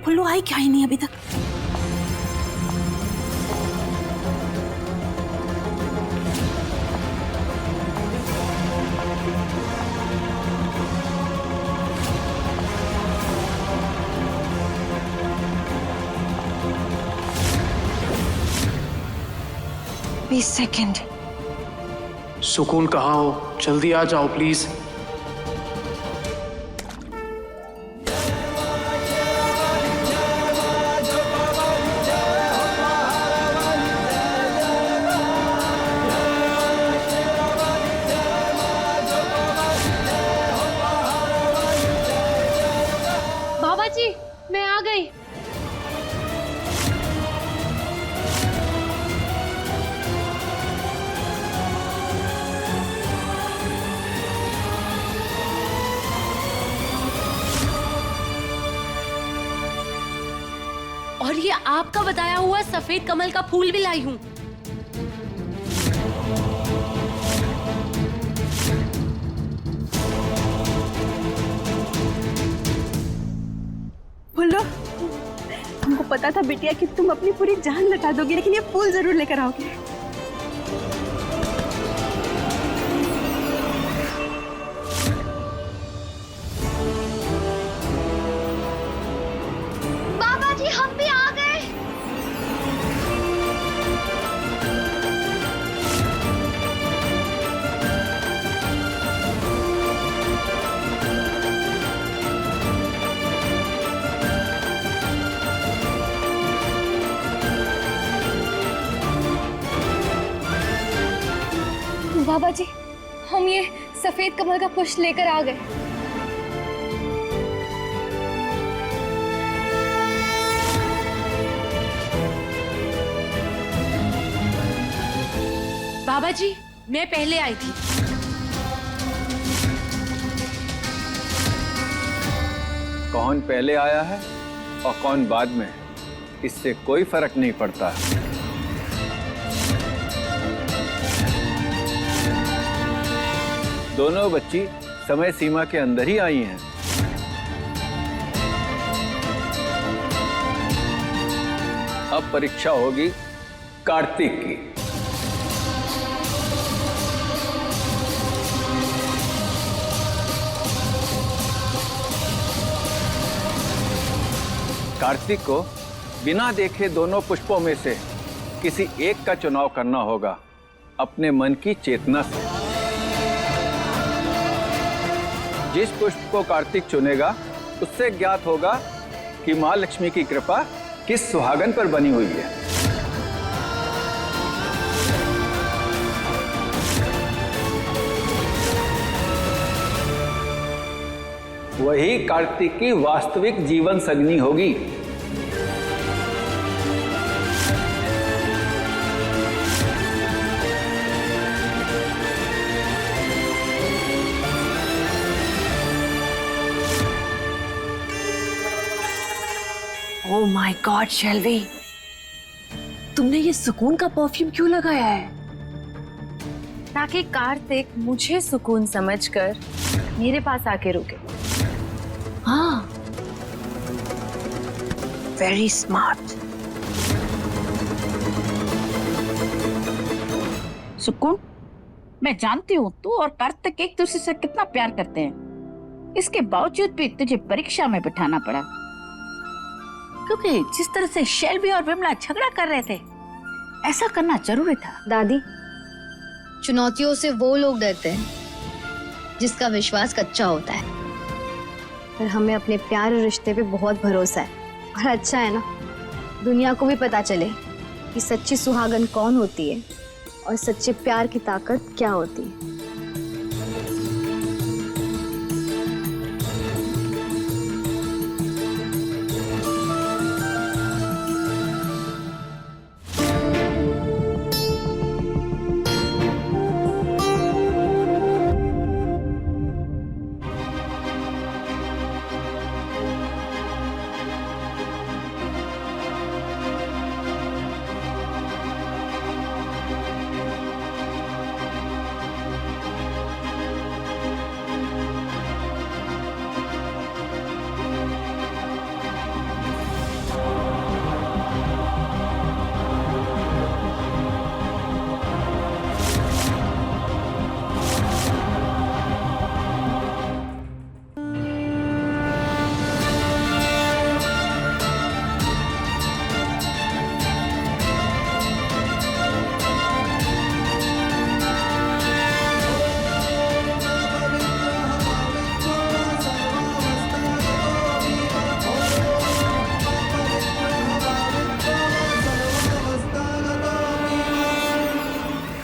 फुल्लू आई क्या ही नहीं अभी तक। सेकंड। सुकून कहाँ हो? जल्दी आ जाओ प्लीज। बाबा जी मैं आ गई। और ये आपका बताया हुआ सफेद कमल का फूल भी लाई हूँ। फुल्लू, हमको पता था बिटिया कि तुम अपनी पूरी जान लगा दोगी, लेकिन ये फूल जरूर लेकर आओगे। बाबा जी हम भी आ गए। बाबा जी हम ये सफेद कमल का पुष्प लेकर आ गए। बाबा जी मैं पहले आई थी। कौन पहले आया है और कौन बाद में, इससे कोई फर्क नहीं पड़ता। दोनों बच्ची समय सीमा के अंदर ही आई हैं। अब परीक्षा होगी कार्तिक की। कार्तिक को बिना देखे दोनों पुष्पों में से किसी एक का चुनाव करना होगा अपने मन की चेतना से। जिस पुष्प को कार्तिक चुनेगा उससे ज्ञात होगा कि मां लक्ष्मी की कृपा किस सुहागन पर बनी हुई है। वही कार्तिक की वास्तविक जीवन संगनी होगी। ओह माय गॉड शेल्वी, तुमने ये सुकून का परफ्यूम क्यों लगाया है? ताकि कार्तिक मुझे सुकून समझकर मेरे पास आके रुके। हाँ, वेरी स्मार्ट। सुकून, मैं जानती हूँ तू और कार्तिक एक दूसरे से कितना प्यार करते हैं। इसके बावजूद भी तुझे परीक्षा में बिठाना पड़ा, क्योंकि जिस तरह से शेल्वी और विमला झगड़ा कर रहे थे, ऐसा करना जरूरी था। दादी, चुनौतियों से वो लोग डरते हैं जिसका विश्वास कच्चा होता है। पर हमें अपने प्यार और रिश्ते पे बहुत भरोसा है। और अच्छा है ना, दुनिया को भी पता चले कि सच्ची सुहागन कौन होती है और सच्चे प्यार की ताकत क्या होती है।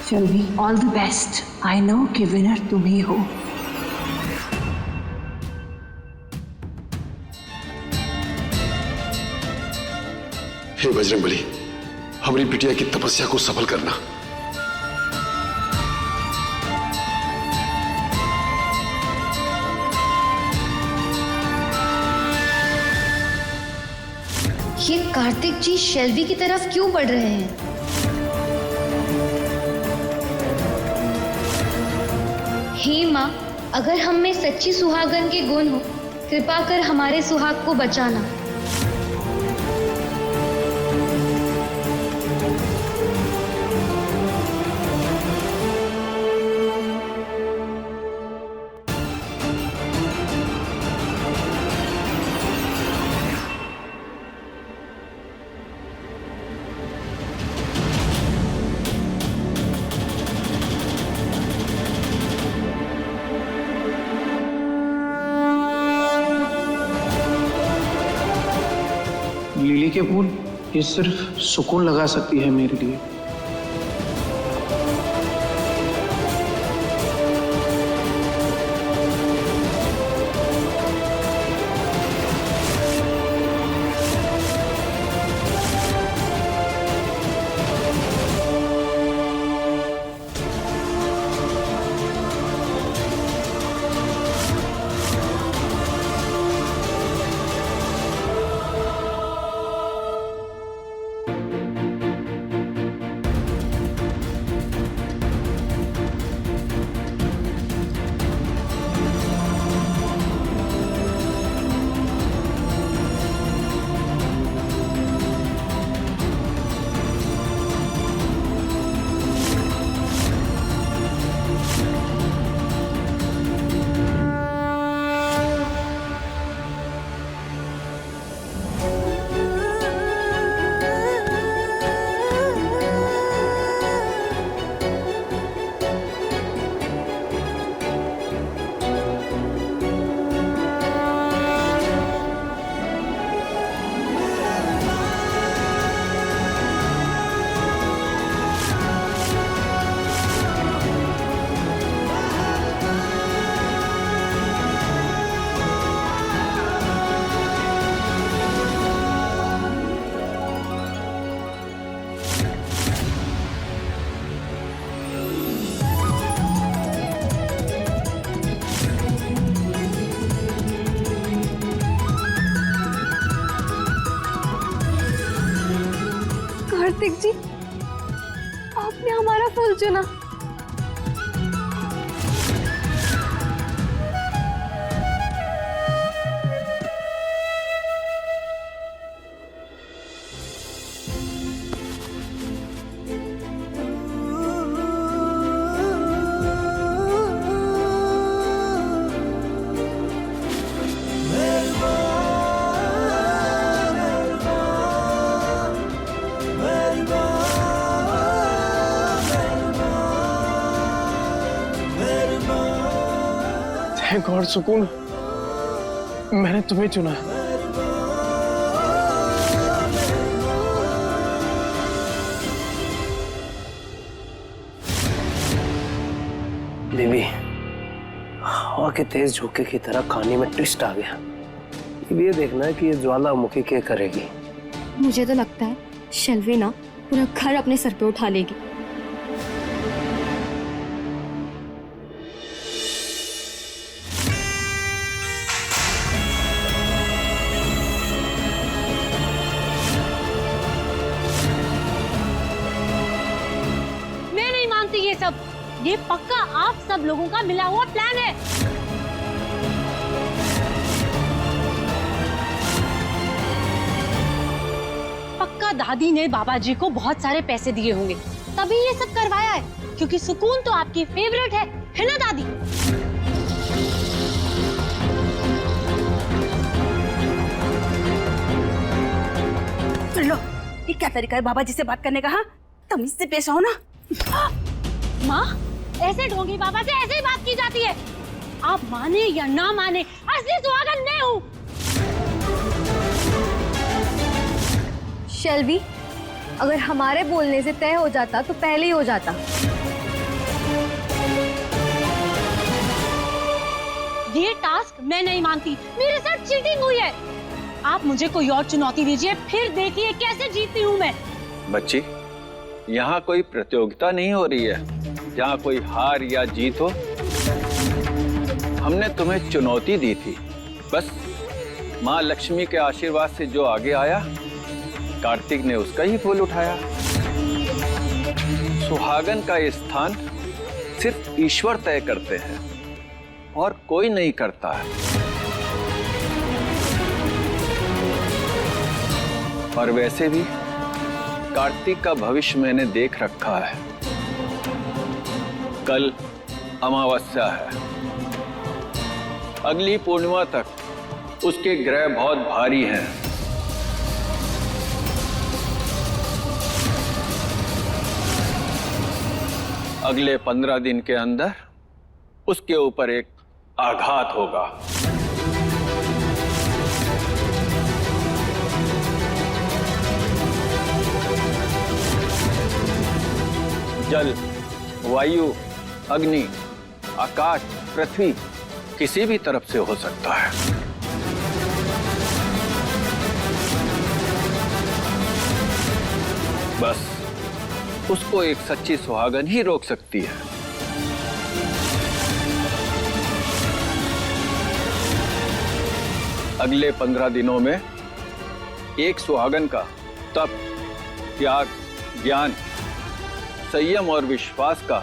Shelvi, all the best. I know कि विनर तुम ही हो। हे बजरंगबली, हमारी बिटिया की तपस्या को सफल करना। ये कार्तिक जी शेल्वी की तरफ क्यों बढ़ रहे हैं? हे माँ, अगर हम में सच्ची सुहागन के गुण हो, कृपा कर हमारे सुहाग को बचाना। लिली के फूल, ये सिर्फ सुकून लगा सकती है मेरे लिए। कार्तिक जी, आपने हमारा फूल चुना। थैंक गॉड सुकून, मैंने तुम्हें चुना। बेबी, हवा के तेज झोंके की तरह कहानी में ट्विस्ट आ गया। अब ये देखना है कि ये ज्वालामुखी क्या करेगी। मुझे तो लगता है शेल्वी ना पूरा घर अपने सर पे उठा लेगी। मैं नहीं मानती ये सब। ये पक्का आप सब लोगों का मिला हुआ प्लान है। पक्का दादी ने बाबा जी को बहुत सारे पैसे दिए होंगे, तभी ये सब करवाया है। क्योंकि सुकून तो आपकी फेवरेट है ना दादी? सुन लो, ये क्या तरीका है बाबा जी से बात करने का? हाँ, तमीज से पेश आओ ना। माँ, ऐसे ढोंगी बाबा से ऐसे ही बात की जाती है। आप माने या ना माने, असली सुहागन मैं हूँ। शेल्वी, अगर हमारे बोलने से तय हो जाता तो पहले ही हो जाता। ये टास्क मैं नहीं मानती, मेरे साथ चीटिंग हुई है। आप मुझे कोई और चुनौती दीजिए, फिर देखिए कैसे जीतती हूँ मैं। बच्ची, यहाँ कोई प्रतियोगिता नहीं हो रही है जहाँ कोई हार या जीत हो। हमने तुम्हें चुनौती दी थी, बस माँ लक्ष्मी के आशीर्वाद से जो आगे आया, कार्तिक ने उसका ही फूल उठाया। सुहागन का स्थान सिर्फ ईश्वर तय करते हैं और कोई नहीं करता है। और वैसे भी कार्तिक का भविष्य मैंने देख रखा है। कल अमावस्या है, अगली पूर्णिमा तक उसके ग्रह बहुत भारी हैं। अगले 15 दिन के अंदर उसके ऊपर एक आघात होगा। जल, वायु, अग्नि, आकाश, पृथ्वी किसी भी तरफ से हो सकता है। बस उसको एक सच्ची सुहागन ही रोक सकती है। अगले 15 दिनों में एक सुहागन का तप, त्याग, ज्ञान, संयम और विश्वास का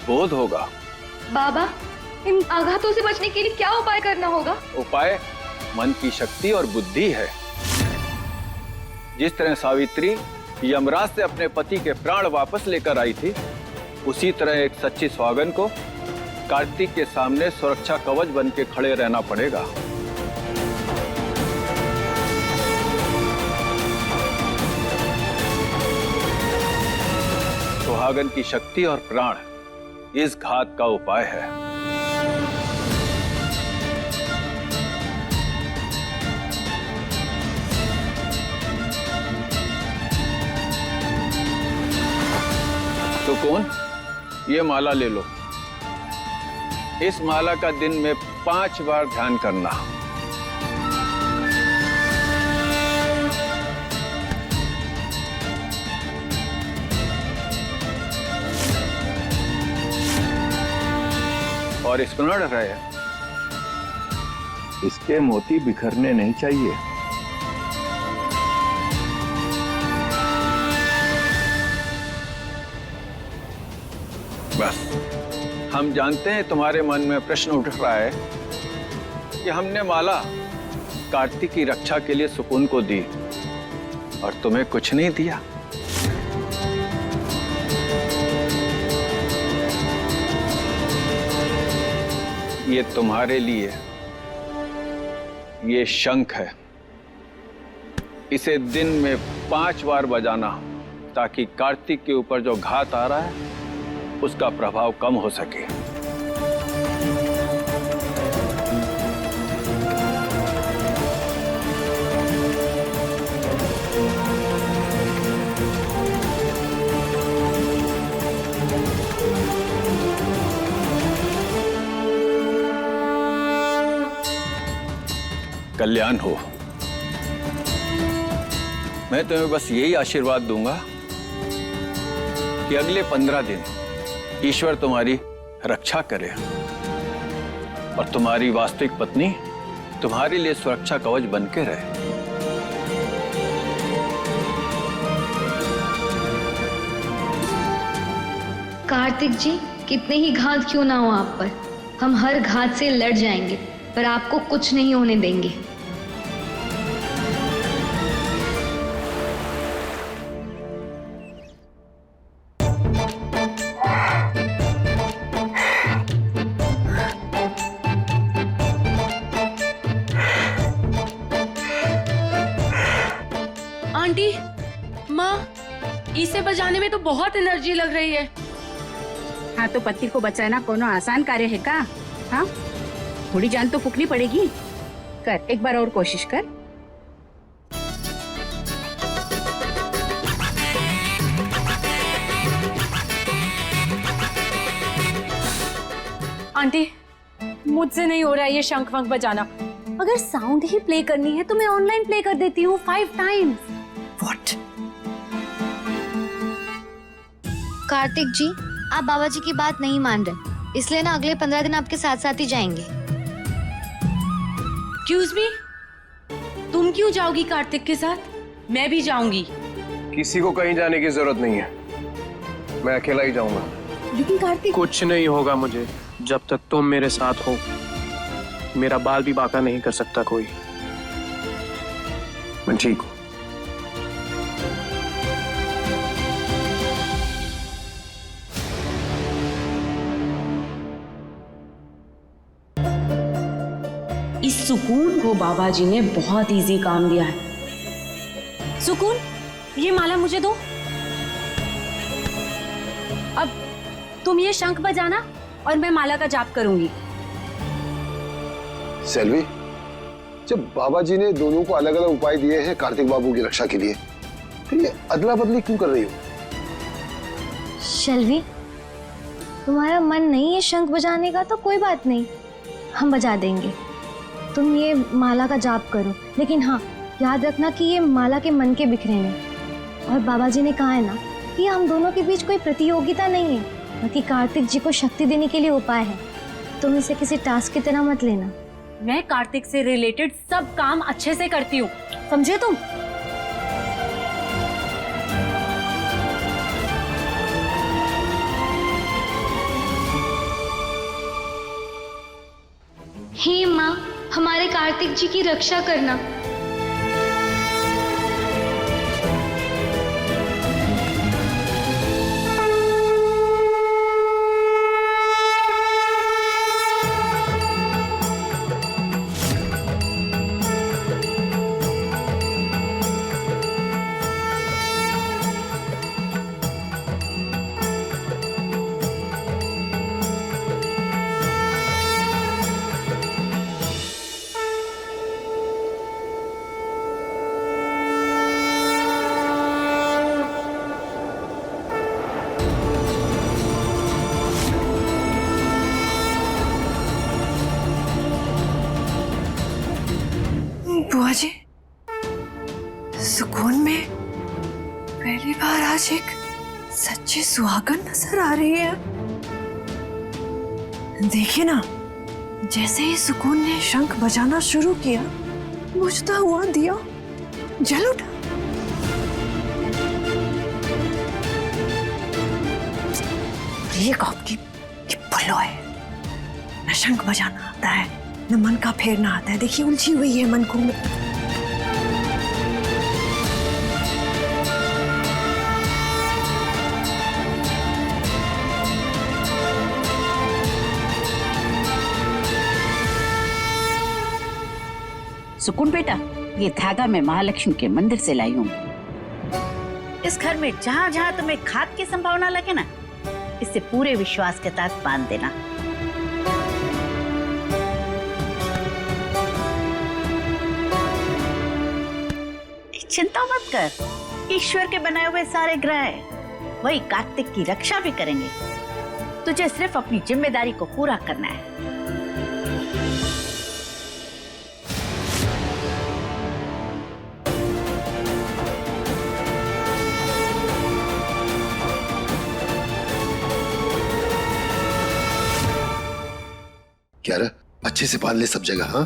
बोध होगा। बाबा, इन आघातों से बचने के लिए क्या उपाय करना होगा? उपाय मन की शक्ति और बुद्धि है। जिस तरह सावित्री यमराज से अपने पति के प्राण वापस लेकर आई थी, उसी तरह एक सच्ची सुहागन को कार्तिक के सामने सुरक्षा कवच बन के खड़े रहना पड़ेगा। सुहागन की शक्ति और प्राण इस घात का उपाय है। सुकून, ये माला ले लो। इस माला का दिन में 5 बार ध्यान करना। और स्मरण रहे, इसके मोती बिखरने नहीं चाहिए। बस, हम जानते हैं तुम्हारे मन में प्रश्न उठ रहा है कि हमने माला कार्तिक की रक्षा के लिए सुकून को दी और तुम्हें कुछ नहीं दिया। ये तुम्हारे लिए ये शंख है। इसे दिन में 5 बार बजाना, ताकि कार्तिक के ऊपर जो घात आ रहा है उसका प्रभाव कम हो सके। कल्याण हो। मैं तुम्हें बस यही आशीर्वाद दूंगा कि अगले 15 दिन ईश्वर तुम्हारी रक्षा करे और तुम्हारी वास्तविक पत्नी तुम्हारे लिए सुरक्षा कवच बन के रहे। कार्तिक जी, कितने ही घात क्यों ना हो आप पर, हम हर घात से लड़ जाएंगे, पर आपको कुछ नहीं होने देंगे। आंटी, माँ, इसे बजाने में तो बहुत एनर्जी लग रही है। हाँ, तो पति को बचाना कोनो आसान कार्य है का? हाँ, थोड़ी जान तो फूकनी पड़ेगी। कर, एक बार और कोशिश कर। आंटी, मुझसे नहीं हो रहा है ये शंख वंख बजाना। अगर साउंड ही प्ले करनी है तो मैं ऑनलाइन प्ले कर देती हूँ 5 टाइम्स। व्हाट? कार्तिक जी, आप बाबा जी की बात नहीं मान रहे, इसलिए ना अगले 15 दिन आपके साथ साथ ही जाएंगे। एक्सक्यूज मी, तुम क्यों जाओगी कार्तिक के साथ? मैं भी जाऊंगी। किसी को कहीं जाने की जरूरत नहीं है, मैं अकेला ही जाऊंगा। लेकिन कार्तिक, कुछ नहीं होगा मुझे जब तक तुम मेरे साथ हो। मेरा बाल भी बांका नहीं कर सकता कोई। मैं ठीक हूँ। इस सुकून को बाबा जी ने बहुत इजी काम दिया है। सुकून, ये माला मुझे दो। अब तुम ये शंख बजाना और मैं माला का जाप करूंगी। सेल्वी, जब बाबा जी ने दोनों को अलग अलग उपाय दिए हैं कार्तिक बाबू की रक्षा के लिए, तो ये अदला बदली क्यों कर रही हो? शैलवी, तुम्हारा मन नहीं है शंख बजाने का तो कोई बात नहीं, हम बजा देंगे। तुम ये माला का जाप करो, लेकिन हाँ याद रखना कि ये माला के मन के बिखरे में। और बाबा जी ने कहा है ना कि हम दोनों के बीच कोई प्रतियोगिता नहीं है, बल्कि कार्तिक जी को शक्ति देने के लिए उपाय है। तुम इसे किसी टास्क की तरह मत लेना। मैं कार्तिक से रिलेटेड सब काम अच्छे से करती हूँ, समझे तुम? हे माँ, हमारे कार्तिक जी की रक्षा करना। बुआ जी, सुकून में पहली बार आज एक सच्ची सुहागन नजर आ रही है। देखिए ना, जैसे ही सुकून ने शंख बजाना शुरू किया, बुझता हुआ दिया जल उठा। ये कब की पुल्लो है, न शंख बजाना आता है, न मन का फेरना आता है। देखिए उलझी हुई है मन को। सुकून बेटा, ये धागा मैं महालक्ष्मी के मंदिर से लाई हूँ। इस घर में जहाँ जहाँ तुम्हें खाद की संभावना लगे ना, इसे पूरे विश्वास के साथ बांध देना। चिंता मत कर, ईश्वर के बनाए हुए सारे ग्रह वही कार्तिक की रक्षा भी करेंगे। तुझे सिर्फ अपनी जिम्मेदारी को पूरा करना है। क्या रहा? अच्छे से बांध ले सब जगह। हाँ,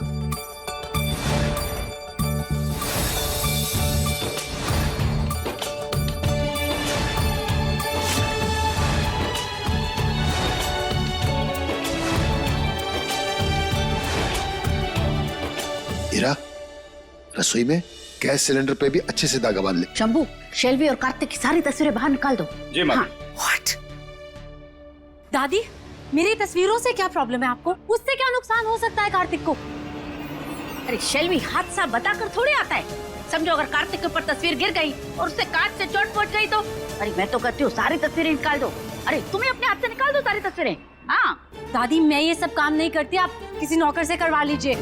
हीरा, रसोई में गैस सिलेंडर पे भी अच्छे से धागा बांध ले। शंभू, शेल्वी और कार्तिक की सारी तस्वीरें बाहर निकाल दो। जी माँ। What? दादी, मेरी तस्वीरों से क्या प्रॉब्लम है आपको? उससे क्या नुकसान हो सकता है कार्तिक को? अरे शेल्वी, हादसा बताकर थोड़ी आता है। समझो अगर कार्तिक के ऊपर तस्वीर गिर गई और उससे कांच से चोट पहुंच गई तो? अरे मैं तो कहती हूँ सारी तस्वीरें निकाल दो। अरे तुम्हें अपने हाथ से निकाल दो सारी तस्वीरें। हाँ दादी, मैं ये सब काम नहीं करती, आप किसी नौकर से करवा लीजिए।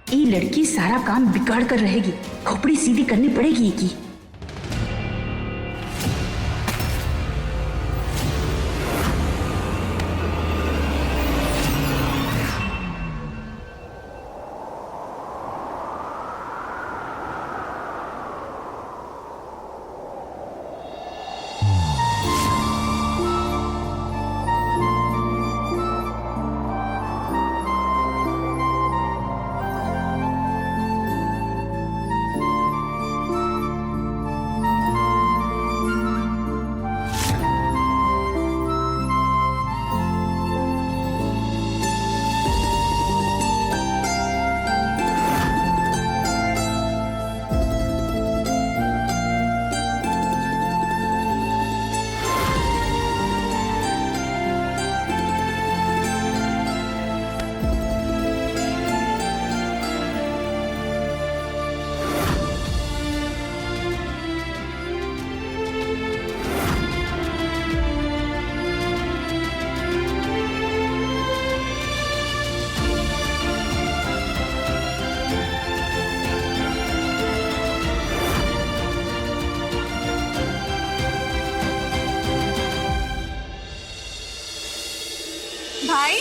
ये लड़की सारा काम बिगाड़ कर रहेगी, खोपड़ी सीधी करनी पड़ेगी की। भाई,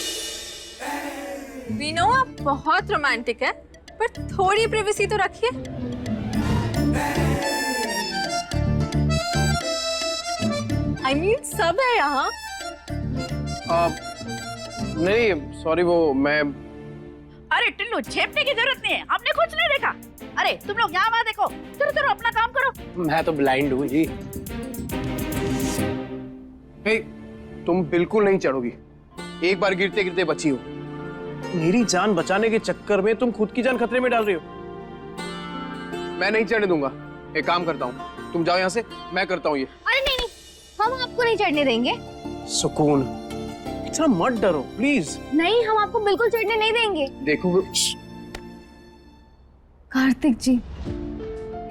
वी नो आप बहुत रोमांटिक है, पर थोड़ी प्रिवेसी तो रखिए। I mean, सब है यहाँ। नहीं सॉरी, वो मैं अरे टिल्लू, छेपने की जरूरत नहीं है, हमने कुछ नहीं देखा। अरे तुम लोग यहाँ देखो, चलो चलो अपना काम करो। मैं तो ब्लाइंड हूँ जी। हे, तुम बिल्कुल नहीं चढ़ोगी। एक बार गिरते गिरते बची हो। मेरी जान बचाने के चक्कर में तुम खुद की जान खतरे में डाल रही हो। मैं नहीं चढ़ने दूंगा। एक काम करता हूँ, तुम जाओ यहाँ से, मैं करता हूँ ये। अरे नहीं नहीं, हम आपको नहीं चढ़ने देंगे। सुकून, इतना मत डरो प्लीज। नहीं, हम आपको बिल्कुल चढ़ने नहीं देंगे। देखो कार्तिक जी,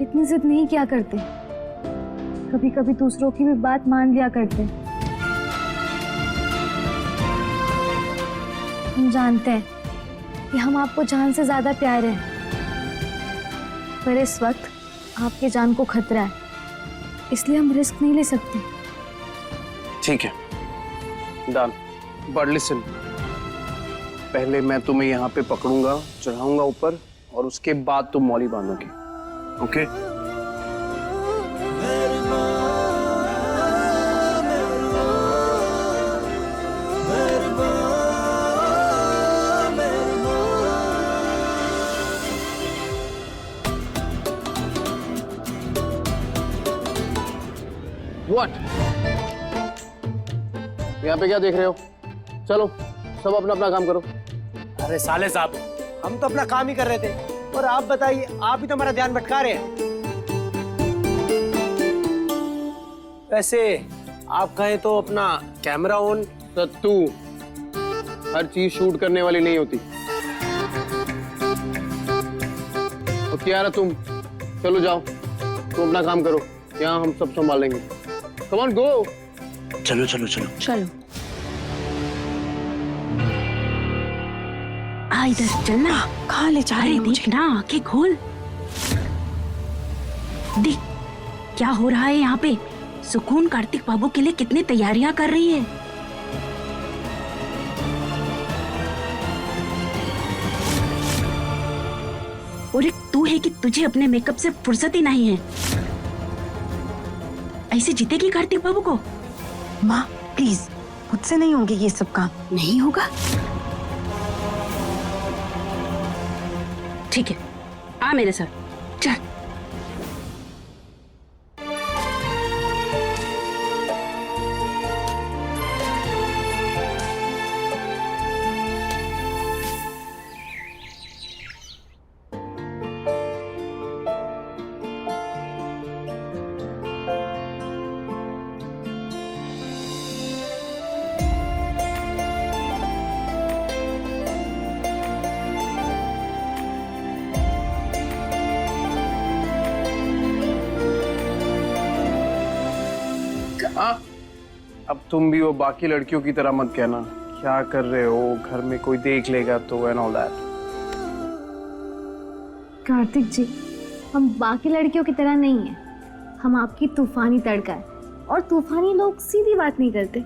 इतनी जिद नहीं किया करते। कभी कभी दूसरों की भी बात मान लिया करते। हम जानते हैं कि हम आपको जान से ज्यादा प्यारे हैं, पर इस वक्त आपकी जान को खतरा है, इसलिए हम रिस्क नहीं ले सकते। ठीक है डन, बट लिसन, पहले मैं तुम्हें यहाँ पे पकड़ूंगा, चढ़ाऊंगा ऊपर, और उसके बाद तुम मौली बांधोगी। ओके? What? यहाँ पे क्या देख रहे हो? चलो सब अपना अपना काम करो। अरे साले साहब, हम तो अपना काम ही कर रहे थे, और आप बताइए, आप ही तो हमारा ध्यान भटका रहे हैं। वैसे आप कहें तो अपना कैमरा ऑन। सत्तू, हर चीज शूट करने वाली नहीं होती। और कियारा तुम चलो जाओ, तुम अपना काम करो, यहाँ हम सब संभालेंगे। Come on go. चलो चलो चलो चलो आ इधर चलना। कहाँ ले जा रही अरे है मुझे? देख ना, आंखें खोल, देख क्या हो रहा है यहाँ पे। सुकून कार्तिक बाबू के लिए कितनी तैयारियां कर रही है। और एक तू है कि तुझे अपने मेकअप से फुर्सत ही नहीं है। ऐसे जीतेगी कार्तिक बाबू को? माँ प्लीज, मुझसे नहीं होंगे ये सब काम। नहीं होगा? ठीक है, आ मेरे साथ चल। हाँ, अब तुम भी वो बाकी लड़कियों की तरह मत कहना, क्या कर रहे हो, घर में कोई देख लेगा तो एंड ऑल दैट। कार्तिक जी, हम बाकी लड़कियों की तरह नहीं हैं। हम आपकी तूफानी तड़का है, और तूफानी लोग सीधी बात नहीं करते।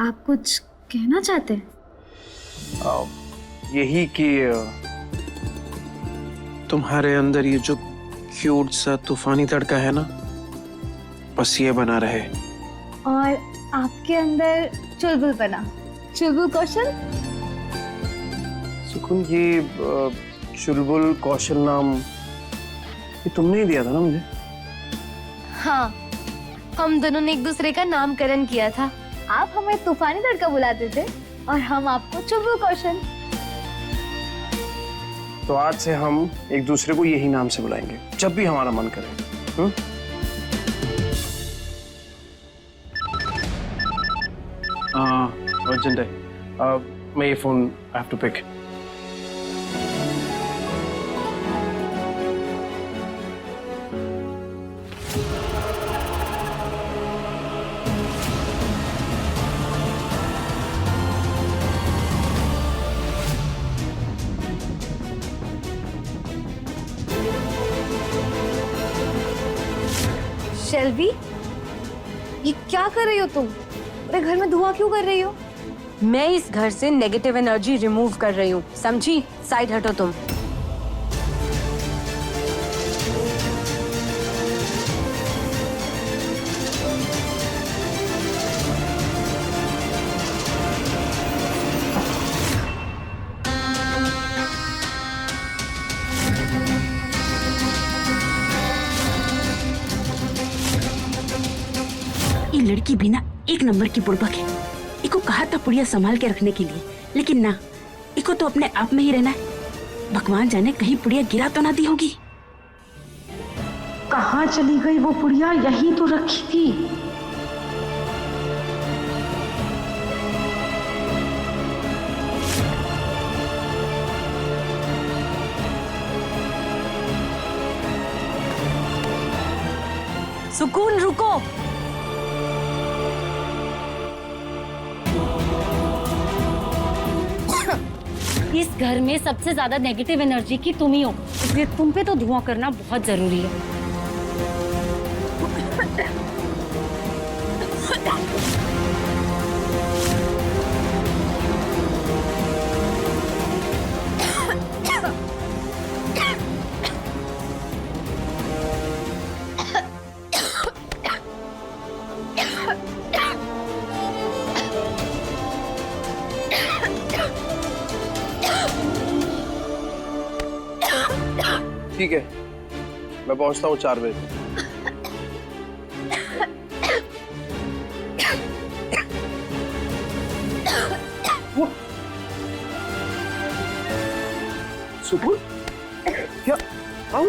आप कुछ कहना चाहते हैं? यही कि तुम्हारे अंदर ये जो क्यूट सा तूफानी तड़का है ना, बस ये बना रहे। और आपके अंदर चुलबुल बना, चुलबुल कौशल। सुकून, ये चुलबुल कौशल नाम ये तुमने ही दिया था ना मुझे? हाँ, हम दोनों ने एक दूसरे का नामकरण किया था। आप हमें तूफानी तड़का बुलाते थे और हम आपको चुलबुल कौशल। तो आज से हम एक दूसरे को यही नाम से बुलाएंगे जब भी हमारा मन करे। अर्जेंट है, मैं ये phone I have to pick. Shelvi, ये क्या कर रही हो तुम? अरे घर में धुआं क्यों कर रही हो? मैं इस घर से नेगेटिव एनर्जी रिमूव कर रही हूँ, समझी? साइड हटो तुम। ये लड़की भी ना एक नंबर की बुड़बक है। इको कहा था पुड़िया संभाल के रखने के लिए, लेकिन ना, इको तो अपने आप में ही रहना है। भगवान जाने कहीं पुड़िया गिरा तो ना दी होगी। कहाँ चली गई वो पुड़िया? यहीं तो रखी थी। सुकून रुको। इस घर में सबसे ज्यादा नेगेटिव एनर्जी की तुम ही हो, इसलिए तुम पे तो धुआं करना बहुत जरूरी है। ठीक है, मैं पहुंचता हूँ 4 बजे। सुकून, क्या? आओ,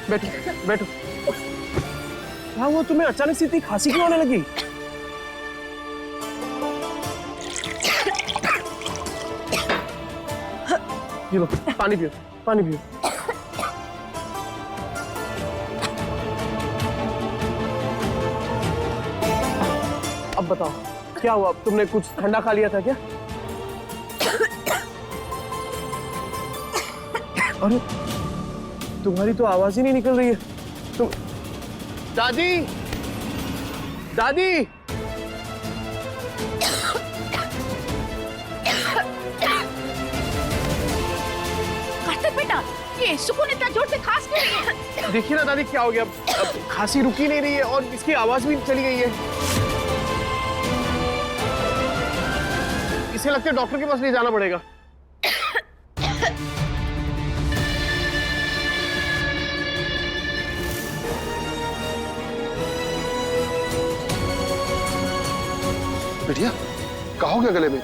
बैठो बैठो। क्या हुआ तुम्हें? अचानक से इतनी खांसी क्यों आने लगी? ये लो, पानी पियो, पानी पियो। अब बताओ, क्या हुआ? तुमने कुछ ठंडा खा लिया था क्या? अरे, तुम्हारी तो आवाज ही नहीं निकल रही है। तुम दादी, दादी, बेटा, ये सुकून इतना जोर से खांस क्यों रही है? देखिए ना दादी, क्या हो गया? अब खांसी रुकी नहीं रही है और इसकी आवाज भी चली गई है। इसे लगता है डॉक्टर के पास ले जाना पड़ेगा। बिटिया, कहा हो गया गले में?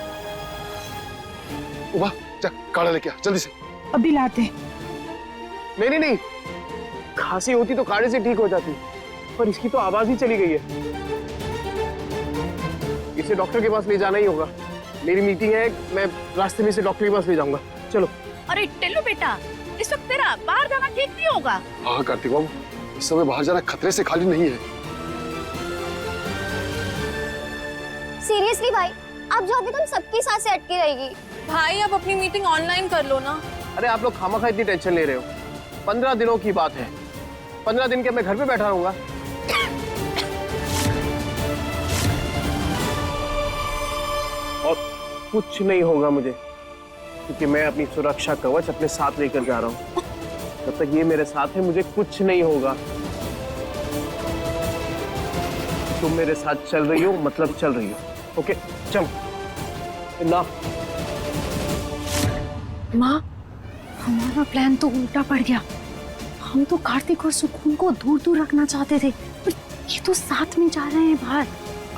उबा, जा काढ़ा लेके आ जल्दी से। अभी लाते। नहीं नहीं नहीं, खांसी होती तो काढ़े से ठीक हो जाती, पर इसकी तो आवाज ही चली गई है। इसे डॉक्टर के पास ले जाना ही होगा। मेरी मीटिंग है, मैं रास्ते में इसे डॉक्टर के पास ले जाऊंगा। चलो। अरे टेल्लू बेटा, इस वक्त तेरा बाहर जाना ठीक नहीं होगा। हाँ कार्तिक बाबू, इस समय बाहर जाना खतरे से खाली नहीं है। सीरियसली भाई, आप जाओगे तो हम सबकी सांसें अटकी रहेगी। भाई अब अपनी मीटिंग ऑनलाइन कर लो ना। अरे आप लोग खामखा इतनी टेंशन ले रहे हो। 15 दिनों की बात है। 15 दिन के मैं घर पे बैठा रहूंगा। और कुछ नहीं होगा मुझे, क्योंकि मैं अपनी सुरक्षा कवच अपने साथ लेकर जा रहा हूँ। जब तक ये मेरे साथ है, मुझे कुछ नहीं होगा। तुम मेरे साथ चल रही हो, मतलब चल रही हो। ओके, चलो ना। माँ, हमारा प्लान तो उल्टा पड़ गया। हम तो कार्तिक और सुकून को दूर दूर रखना चाहते थे, पर ये तो साथ में जा रहे हैं बाहर।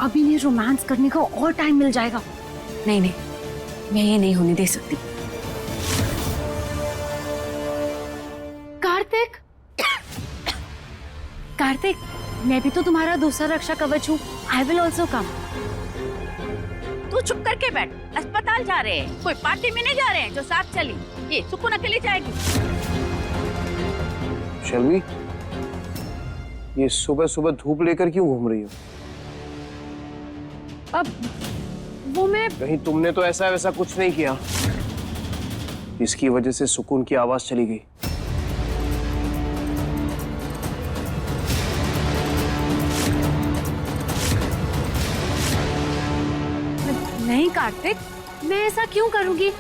अब इन्हें रोमांस करने का और टाइम मिल जाएगा। नहीं नहीं, मैं ये नहीं होने दे सकती। कार्तिक, कार्तिक, मैं भी तो तुम्हारा दूसरा रक्षा कवच हूँ। I will also come. तू चुप करके बैठ। अस्पताल जा रहे हैं, कोई पार्टी में नहीं जा रहे हैं जो साथ चली। ये सुकून अकेली जाएगी। शर्मी, ये सुबह सुबह धूप लेकर क्यों घूम रही हो? अब वो मैं कहीं तुमने तो ऐसा वैसा कुछ नहीं किया, इसकी वजह से सुकून की आवाज चली गई? नहीं कार्तिक, मैं ऐसा क्यों करूंगी?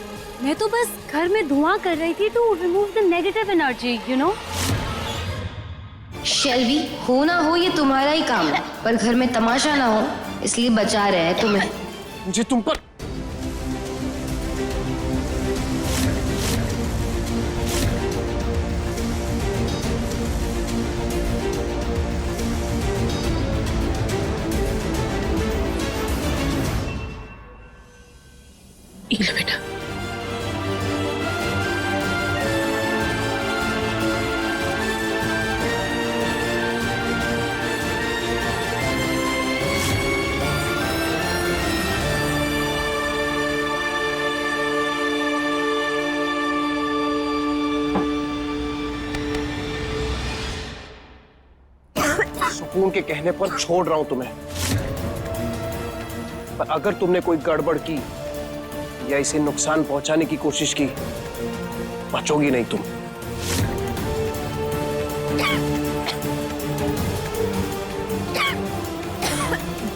मैं तो बस घर में धुआं कर रही थी to remove the negative energy, you know. Shelvi, हो ना हो ये तुम्हारा ही काम है, पर घर में तमाशा ना हो इसलिए बचा रहे हैं तुम्हें। मुझे तुम पर लो बेटा। सुकून के कहने पर छोड़ रहा हूं तुम्हें, पर अगर तुमने कोई गड़बड़ की या इसे नुकसान पहुंचाने की कोशिश की, बचोगी नहीं तुम।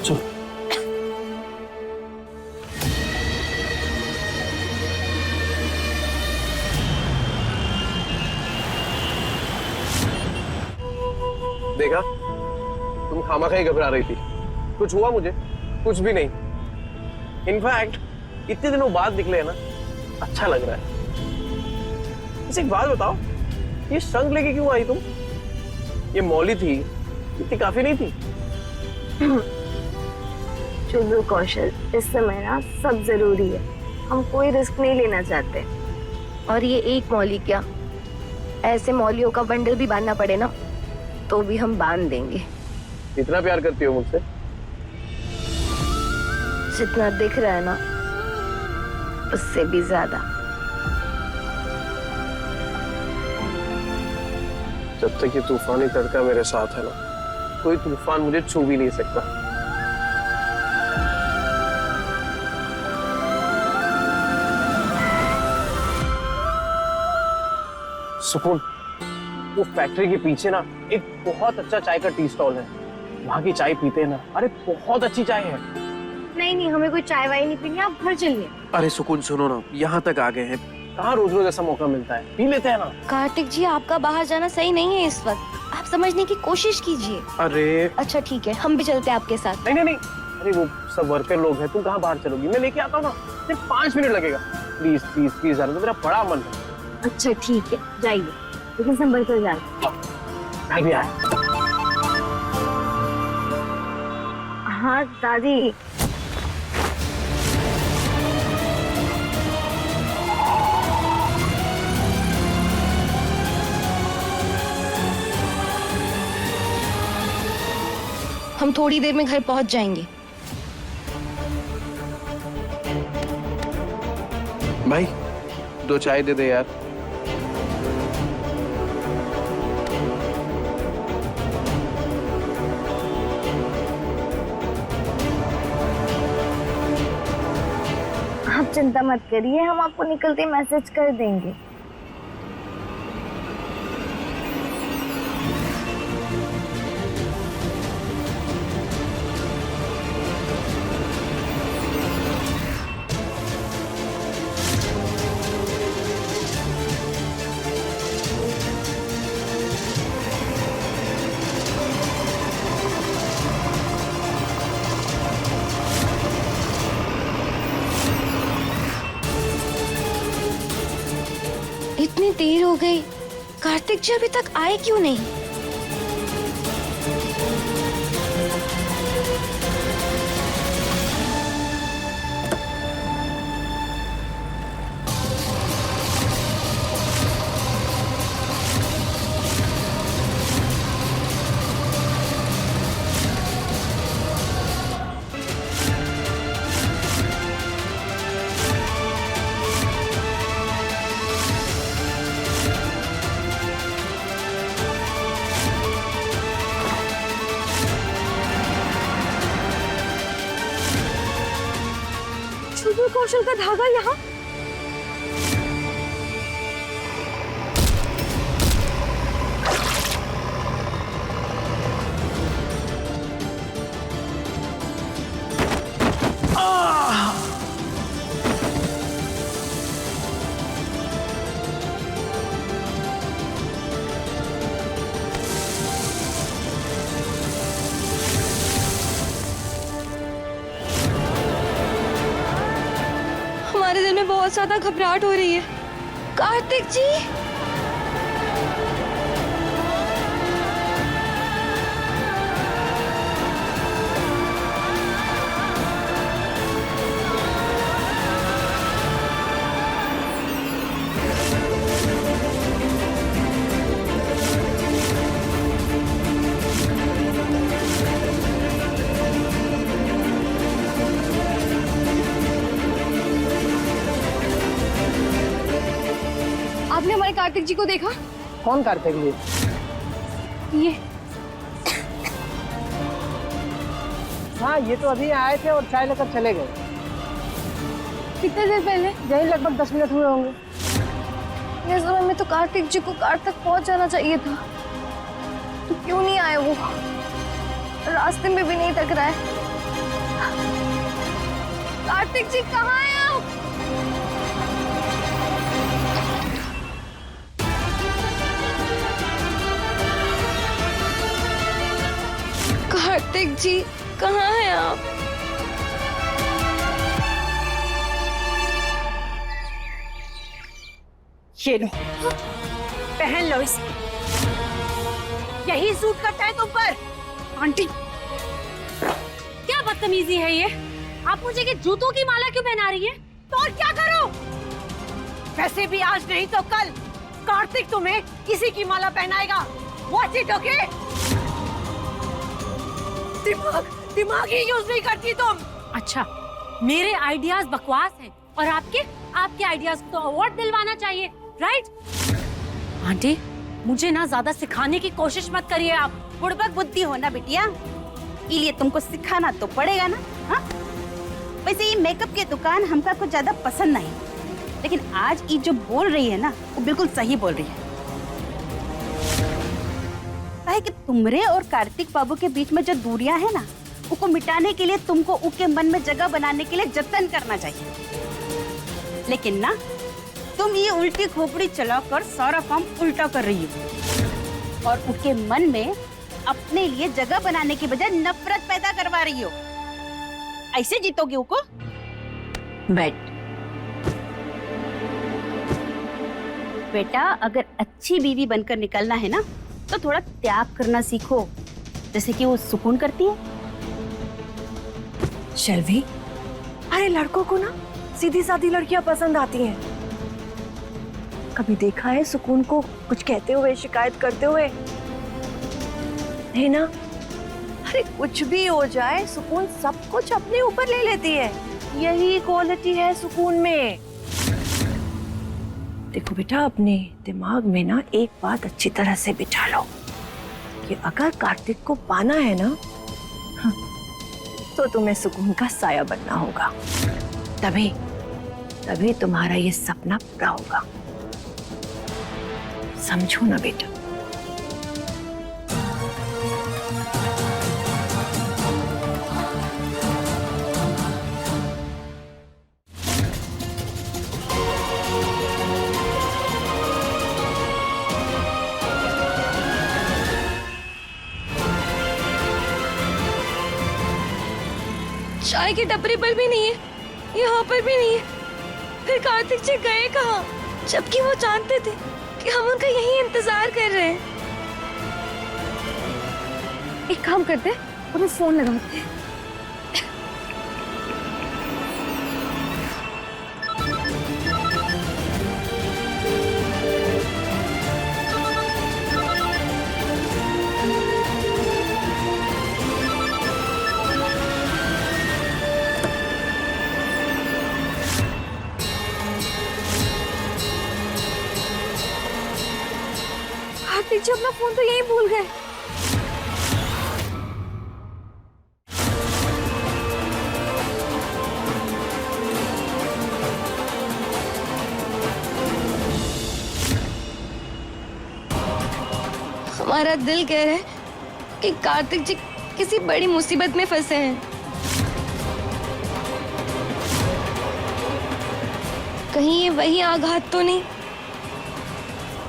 चलो। देखा, तुम खामखा ही घबरा रही थी। कुछ हुआ मुझे? कुछ भी नहीं। इनफैक्ट इतने दिनों बाद निकले हैं ना, अच्छा लग रहा है। इसे एक बात बताओ, ये शंख लेके क्यों आई तुम? ये मौली थी, इतनी काफी नहीं थी? चुल्लू कौशल, इस समय ना सब जरूरी है। हम कोई रिस्क नहीं लेना चाहते। और ये एक मौली क्या, ऐसे मौलियों का बंडल भी बांधना पड़े ना तो भी हम बांध देंगे। इतना प्यार करती हो मुझसे? जितना दिख रहा है ना, उससे भी ज्यादा। जब तक ये तूफानी तड़का मेरे साथ है ना, कोई तूफान मुझे छू भी नहीं सकता। सुकून, वो फैक्ट्री के पीछे ना एक बहुत अच्छा चाय का टी स्टॉल है, वहां की चाय पीते हैं ना, अरे बहुत अच्छी चाय है। नहीं नहीं, हमें कोई चाय वाय नहीं पीनी, आप घर चलिए। अरे सुकून सुनो ना, यहाँ तक आ गए हैं, कहाँ रोज रोज ऐसा मौका मिलता है, पी लेते हैं ना। कार्तिक जी, आपका बाहर जाना सही नहीं है इस वक्त, आप समझने की कोशिश कीजिए। अरे अच्छा ठीक है, हम भी चलते हैं आपके साथ। नहीं नहीं नहीं, अरे वो सब वर्कर लोग हैं, तुम कहाँ बाहर चलोगी? मैं लेके आता हूँ ना, सिर्फ 5 मिनट लगेगा। प्लीज प्लीज प्लीज, तो मेरा बड़ा मन है। अच्छा ठीक है, जाइए, लेकिन संभल कर जाना। मैं भी आया। हाँ दादी। हम थोड़ी देर में घर पहुंच जाएंगे। भाई 2 चाय दे दे यार। आप चिंता मत करिए, हम आपको निकलते मैसेज कर देंगे। इतनी देर हो गई, कार्तिक जी अभी तक आए क्यों नहीं? चुल्लू कौशल का धागा यहाँ? हमें बहुत ज्यादा घबराहट हो रही है। कार्तिक जी, आपने हमारे कार्तिक जी को देखा? कौन कार्तिक जी? ये हाँ, ये तो अभी आए थे और चाय लेकर चले गए। कितने देर पहले? यही लगभग 10 मिनट हुए होंगे। ये समय में तो कार्तिक जी को कार तक पहुंच जाना चाहिए था, तो क्यों नहीं आए वो? रास्ते में भी नहीं टकराए। कार्तिक जी कहाँ हैं आप? कार्तिक जी कहाँ हैं आप? ये लो, पहन लो इसे। यही सूट करता है तुम पर। आंटी, क्या बदतमीजी है ये? आप मुझे के जूतों की माला क्यों पहना रही है? तो और क्या करो? वैसे भी आज नहीं तो कल कार्तिक तुम्हें किसी की माला पहनाएगा। Watch it, okay? दिमाग ही यूज नहीं करती तुम। अच्छा, मेरे आइडियाज बकवास हैं और आपके आइडियाज को तो अवार्ड दिलवाना चाहिए, राइट? आंटी, मुझे ना ज्यादा सिखाने की कोशिश मत करिए आप। बुड़बक बुद्धि हो ना बिटिया, इसलिए तुमको सिखाना तो पड़ेगा ना। हाँ, वैसे ये मेकअप की दुकान हमका कुछ ज्यादा पसंद नहीं, लेकिन आज ये जो बोल रही है ना, वो बिल्कुल सही बोल रही है। है कि तुमरे और कार्तिक बाबू के बीच में जो दूरियां है ना, उसको मिटाने के लिए तुमको उनके मन में जगह बनाने के लिए जतन करना चाहिए। लेकिन ना, तुम ये उल्टी खोपड़ी चलाकर सारा काम उल्टा कर रही हो और उनके मन में अपने लिए जगह बनाने की बजाय नफरत पैदा करवा रही हो। ऐसे जीतोगे उनको? बैठ बेटा, अगर अच्छी बीवी बनकर निकलना है ना, तो थोड़ा त्याग करना सीखो, जैसे कि वो सुकून करती है। शैलवी, अरे लड़कों को ना सीधी सादी लड़कियां पसंद आती हैं। कभी देखा है सुकून को कुछ कहते हुए, शिकायत करते हुए? नहीं ना? अरे कुछ भी हो जाए, सुकून सब कुछ अपने ऊपर ले लेती है। यही क्वालिटी है सुकून में। देखो बेटा, अपने दिमाग में ना एक बात अच्छी तरह से बिठा लो कि अगर कार्तिक को पाना है ना, तो तुम्हें सुकून का साया बनना होगा। तभी तुम्हारा ये सपना पूरा होगा। समझो ना बेटा? चाय की टपरी पर भी नहीं है, यहाँ पर भी नहीं है। फिर कार्तिक जी गए कहाँ? जबकि वो जानते थे कि हम उनका यही इंतजार कर रहे हैं। एक काम करते हैं, उन्हें फोन लगाते हैं। कार्तिक जी अपना फोन तो यहीं भूल गए। हमारा दिल कह रहा है कि कार्तिक जी किसी बड़ी मुसीबत में फंसे हैं। कहीं ये वही आघात तो नहीं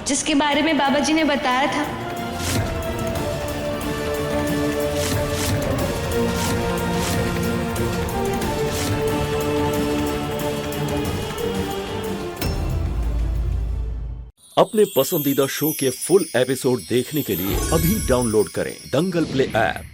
जिसके बारे में बाबा जी ने बताया था? अपने पसंदीदा शो के फुल एपिसोड देखने के लिए अभी डाउनलोड करें दंगल प्ले ऐप।